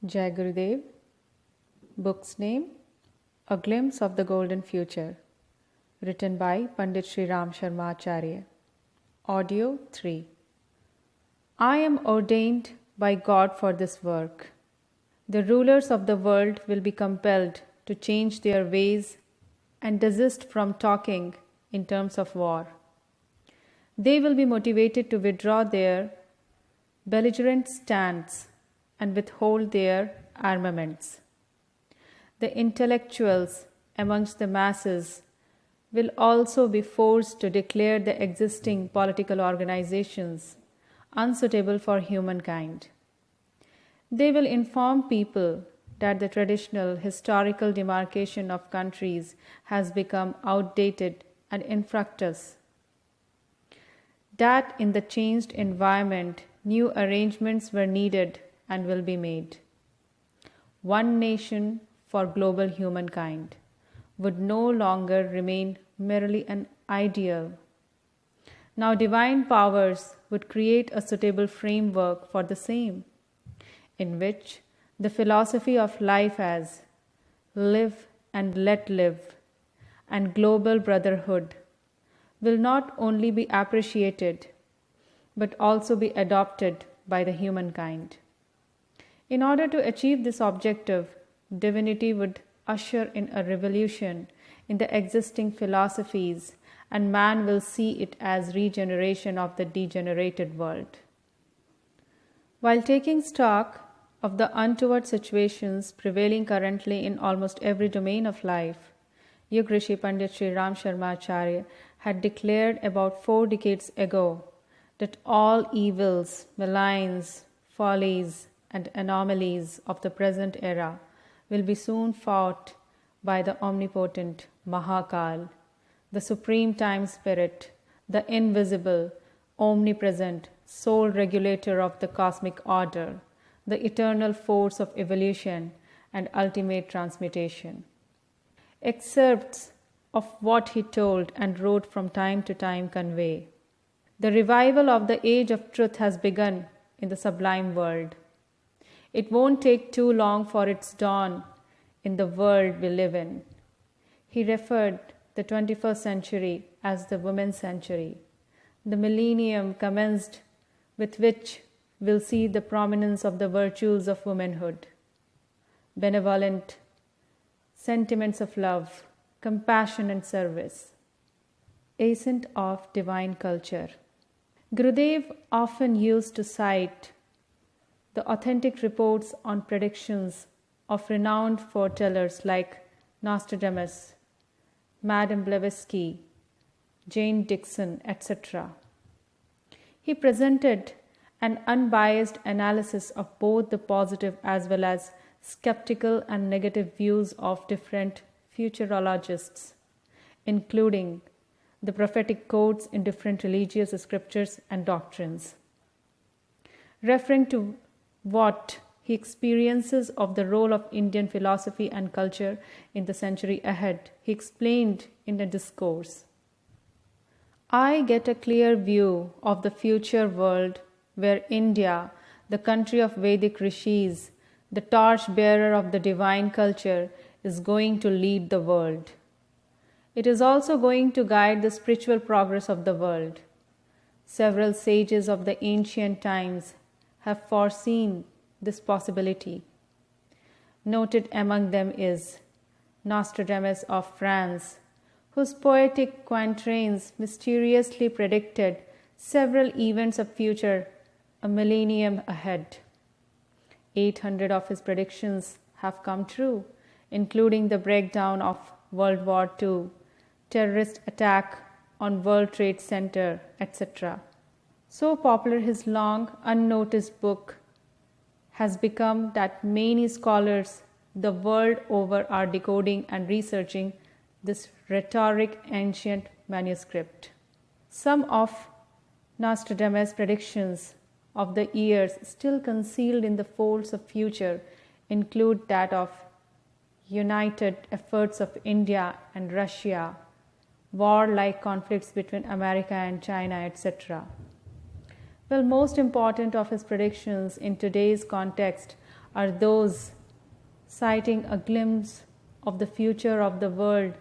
Jai Gurudev. Book's name A Glimpse of the Golden Future. Written by Pandit Sri Ram Sharma Acharya. Audio 3. I am ordained by God for this work. The rulers of the world will be compelled to change their ways and desist from talking in terms of war. They will be motivated to withdraw their belligerent stands and withhold their armaments. The intellectuals amongst the masses will also be forced to declare the existing political organizations unsuitable for humankind. They will inform people that the traditional historical demarcation of countries has become outdated and infructuous, that in the changed environment, new arrangements were needed and will be made. One nation for global humankind would no longer remain merely an ideal. Now, divine powers would create a suitable framework for the same, in which the philosophy of life as live and let live and global brotherhood will not only be appreciated but also be adopted by the humankind. In order to achieve this objective, divinity would usher in a revolution in the existing philosophies, and man will see it as regeneration of the degenerated world. While taking stock of the untoward situations prevailing currently in almost every domain of life, Yug Rishi Pandit Sri Ram Sharma Acharya had declared about 4 decades ago that all evils, maligns, follies, and anomalies of the present era will be soon fought by the omnipotent Mahakal, the Supreme Time Spirit, the invisible, omnipresent, sole regulator of the cosmic order, the eternal force of evolution and ultimate transmutation. Excerpts of what he told and wrote from time to time convey: the revival of the age of truth has begun in the sublime world. It won't take too long for its dawn in the world we live in. He referred the 21st century as the women's century. The millennium commenced with which we'll see the prominence of the virtues of womanhood, benevolent sentiments of love, compassion and service, ascent of divine culture. Gurudev often used to cite the authentic reports on predictions of renowned foretellers like Nostradamus, Madame Blavatsky, Jane Dixon, etc. He presented an unbiased analysis of both the positive as well as skeptical and negative views of different futurologists, including the prophetic quotes in different religious scriptures and doctrines. Referring to what he experiences of the role of Indian philosophy and culture in the century ahead, he explained in a discourse: I get a clear view of the future world where India, the country of Vedic rishis, the torch-bearer of the divine culture, is going to lead the world. It is also going to guide the spiritual progress of the world. Several sages of the ancient times have foreseen this possibility. Noted among them is Nostradamus of France, whose poetic quatrains mysteriously predicted several events of future a millennium ahead. 800 of his predictions have come true, including the breakdown of World War II, terrorist attack on World Trade Center, etc. So popular his long unnoticed book has become that many scholars the world over are decoding and researching this rhetoric ancient manuscript. Some of Nostradamus' predictions of the years still concealed in the folds of future include that of united efforts of India and Russia, war-like conflicts between America and China, etc. Well, most important of his predictions in today's context are those sighting a glimpse of the future of the world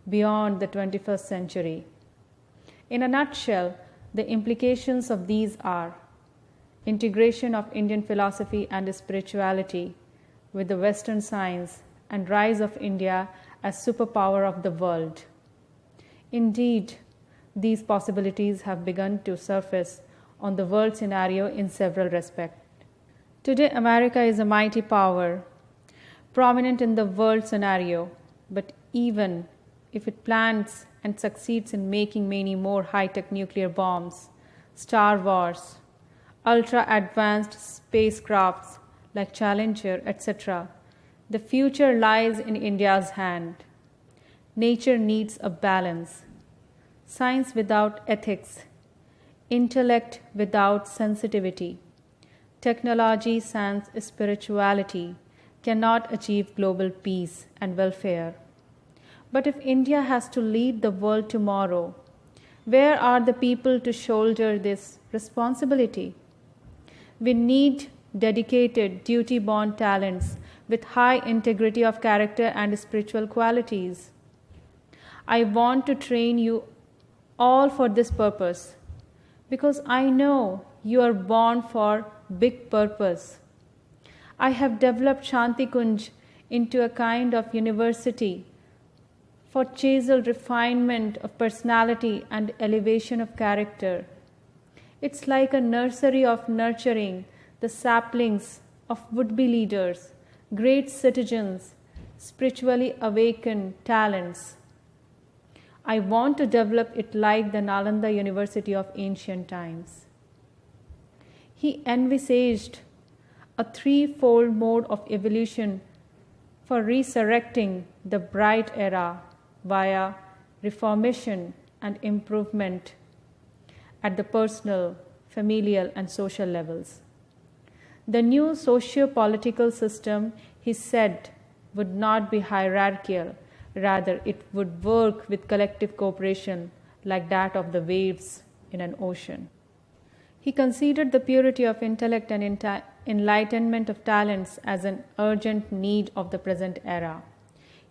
beyond the 21st century. In a nutshell, the implications of these are integration of Indian philosophy and spirituality with the Western science and rise of India as superpower of the world. Indeed, these possibilities have begun to surface on the world scenario in several respects. Today, America is a mighty power, prominent in the world scenario, but even if it plans and succeeds in making many more high-tech nuclear bombs, Star Wars, ultra-advanced spacecrafts like Challenger, etc., the future lies in India's hand. Nature needs a balance. Science without ethics, intellect without sensitivity, technology sans spirituality cannot achieve global peace and welfare. But if India has to lead the world tomorrow, where are the people to shoulder this responsibility? We need dedicated, duty-bound talents with high integrity of character and spiritual qualities. I want to train you all for this purpose because I know you are born for big purpose. I have developed Shanti Kunj into a kind of university for chiseled refinement of personality and elevation of character. It's like a nursery of nurturing the saplings of would-be leaders, great citizens, spiritually awakened talents. I want to develop it like the Nalanda University of ancient times. He envisaged a threefold mode of evolution for resurrecting the bright era via reformation and improvement at the personal, familial, and social levels. The new socio-political system, he said, would not be hierarchical, rather it would work with collective cooperation like that of the waves in an ocean. He considered the purity of intellect and enlightenment of talents as an urgent need of the present era.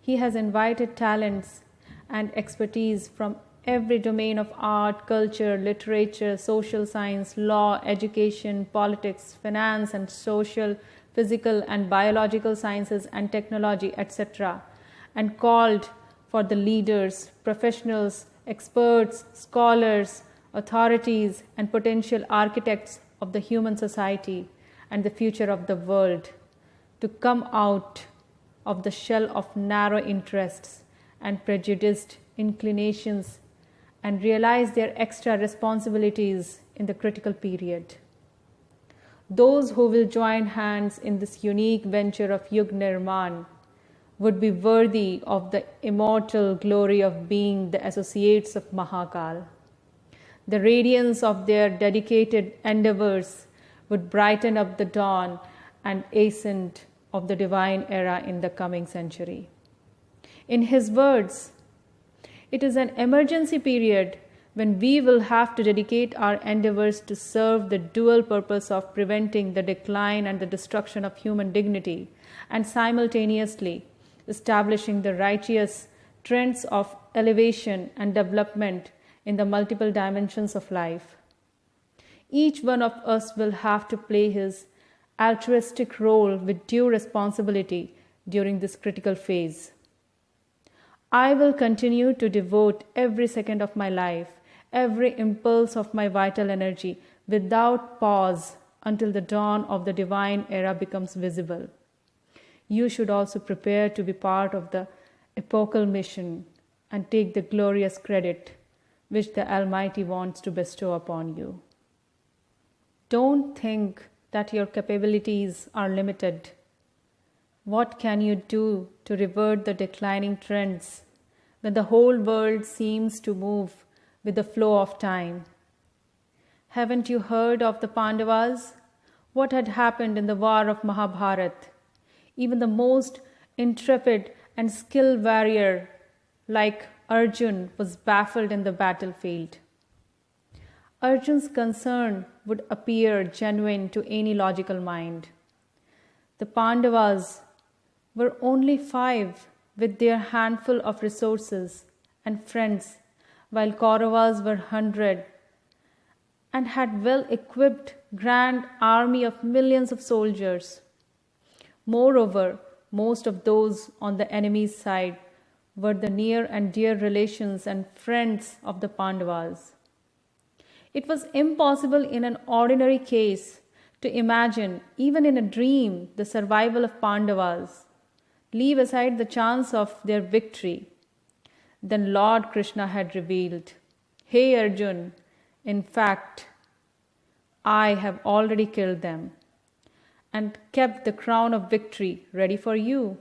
He has invited talents and expertise from every domain of art, culture, literature, social science, law, education, politics, finance, and social, physical, and biological sciences and technology, etc., and called for the leaders, professionals, experts, scholars, authorities, and potential architects of the human society and the future of the world to come out of the shell of narrow interests and prejudiced inclinations and realize their extra responsibilities in the critical period. Those who will join hands in this unique venture of Yug Nirman would be worthy of the immortal glory of being the associates of Mahakal. The radiance of their dedicated endeavors would brighten up the dawn and ascent of the divine era in the coming century. In his words, it is an emergency period when we will have to dedicate our endeavors to serve the dual purpose of preventing the decline and the destruction of human dignity and simultaneously establishing the righteous trends of elevation and development in the multiple dimensions of life. Each one of us will have to play his altruistic role with due responsibility during this critical phase. I will continue to devote every second of my life, every impulse of my vital energy, without pause until the dawn of the divine era becomes visible. You should also prepare to be part of the epochal mission and take the glorious credit which the Almighty wants to bestow upon you. Don't think that your capabilities are limited. What can you do to revert the declining trends when the whole world seems to move with the flow of time? Haven't you heard of the Pandavas? What had happened in the war of Mahabharat? Even the most intrepid and skilled warrior like Arjun was baffled in the battlefield. Arjun's concern would appear genuine to any logical mind. The Pandavas were only 5 with their handful of resources and friends, while Kauravas were 100 and had well-equipped grand army of millions of soldiers. Moreover, most of those on the enemy's side were the near and dear relations and friends of the Pandavas. It was impossible in an ordinary case to imagine, even in a dream, the survival of Pandavas. Leave aside the chance of their victory. Then Lord Krishna had revealed, "Hey Arjun, in fact, I have already killed them and kept the crown of victory ready for you.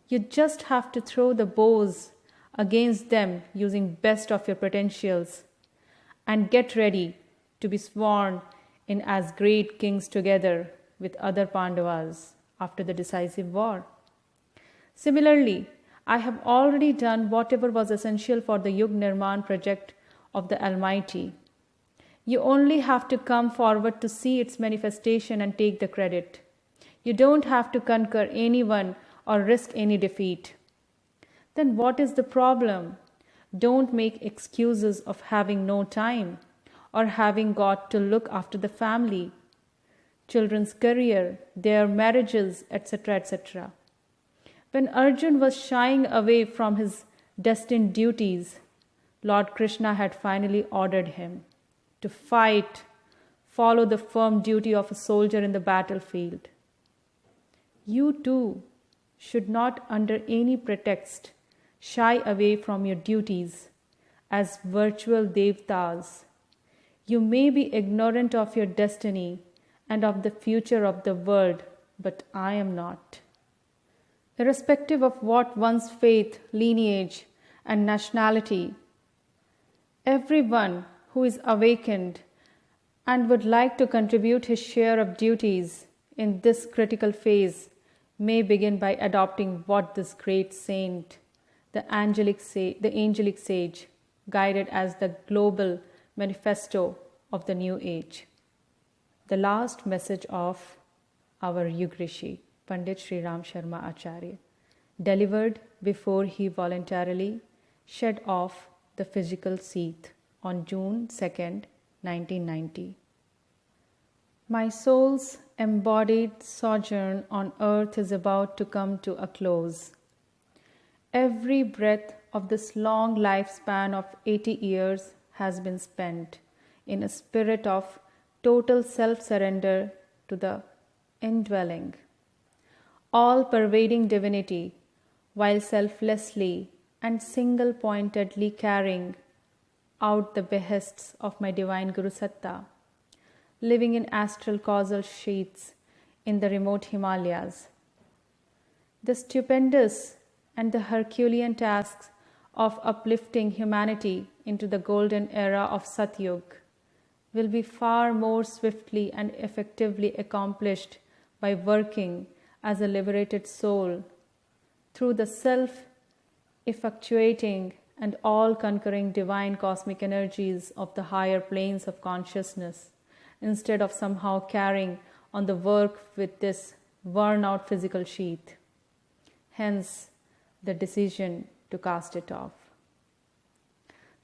You just have to throw the bows against them using best of your potentials and get ready to be sworn in as great kings together with other Pandavas after the decisive war. Similarly, I have already done whatever was essential for the Yug Nirman project of the Almighty. You only have to come forward to see its manifestation and take the credit. You don't have to conquer anyone or risk any defeat. Then what is the problem? Don't make excuses of having no time or having got to look after the family, children's career, their marriages, etc., etc. When Arjun was shying away from his destined duties, Lord Krishna had finally ordered him to fight, follow the firm duty of a soldier in the battlefield. You too should not, under any pretext, shy away from your duties as virtual devtas. You may be ignorant of your destiny and of the future of the world, but I am not. Irrespective of what one's faith, lineage, and nationality, everyone who is awakened and would like to contribute his share of duties in this critical phase may begin by adopting what this great saint, the angelic sage, guided as the global manifesto of the new age. The last message of our Yug Rishi, Pandit Sri Ram Sharma Acharya, delivered before he voluntarily shed off the physical sheath on June 2nd, 1990. My soul's embodied sojourn on earth is about to come to a close. Every breath of this long lifespan of 80 years has been spent in a spirit of total self-surrender to the indwelling, all-pervading divinity, while selflessly and single-pointedly carrying out the behests of my divine Guru Satta, living in astral causal sheaths in the remote Himalayas. The stupendous and the Herculean tasks of uplifting humanity into the golden era of Satyug will be far more swiftly and effectively accomplished by working as a liberated soul through the self-effectuating and all-conquering divine cosmic energies of the higher planes of consciousness, instead of somehow carrying on the work with this worn-out physical sheath. Hence, the decision to cast it off.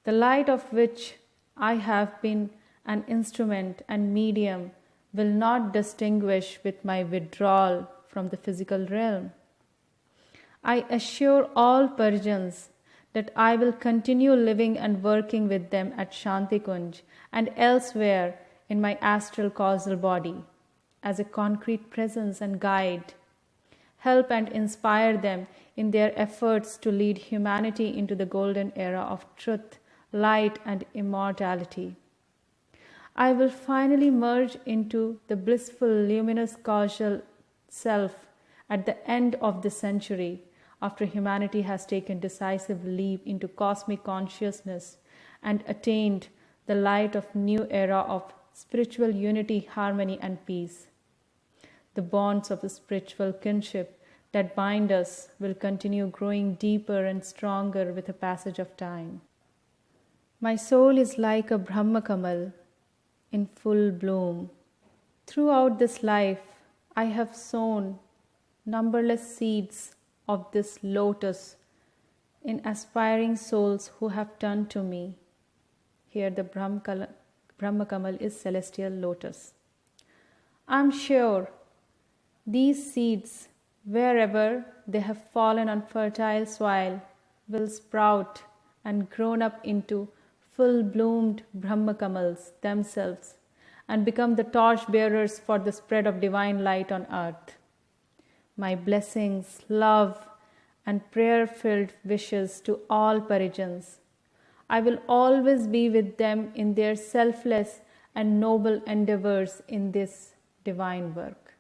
The light of which I have been an instrument and medium will not distinguish with my withdrawal from the physical realm. I assure all Persians that I will continue living and working with them at Shantikunj and elsewhere in my astral causal body as a concrete presence and guide, help and inspire them in their efforts to lead humanity into the golden era of truth, light, and immortality. I will finally merge into the blissful, luminous causal self at the end of this century, after humanity has taken decisive leap into cosmic consciousness and attained the light of new era of spiritual unity, harmony, and peace. The bonds of the spiritual kinship that bind us will continue growing deeper and stronger with the passage of time. My soul is like a Brahma Kamal in full bloom. Throughout this life, I have sown numberless seeds of this lotus in aspiring souls who have turned to me. Here the Brahma Kamal is celestial lotus. I am sure these seeds, wherever they have fallen on fertile soil, will sprout and grown up into full-bloomed Brahma Kamals themselves and become the torch bearers for the spread of divine light on earth. My blessings, love, and prayer-filled wishes to all Parijans. I will always be with them in their selfless and noble endeavors in this divine work.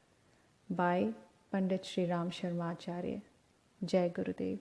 By Pandit Sri Ram Sharma Acharya. Jai Gurudev.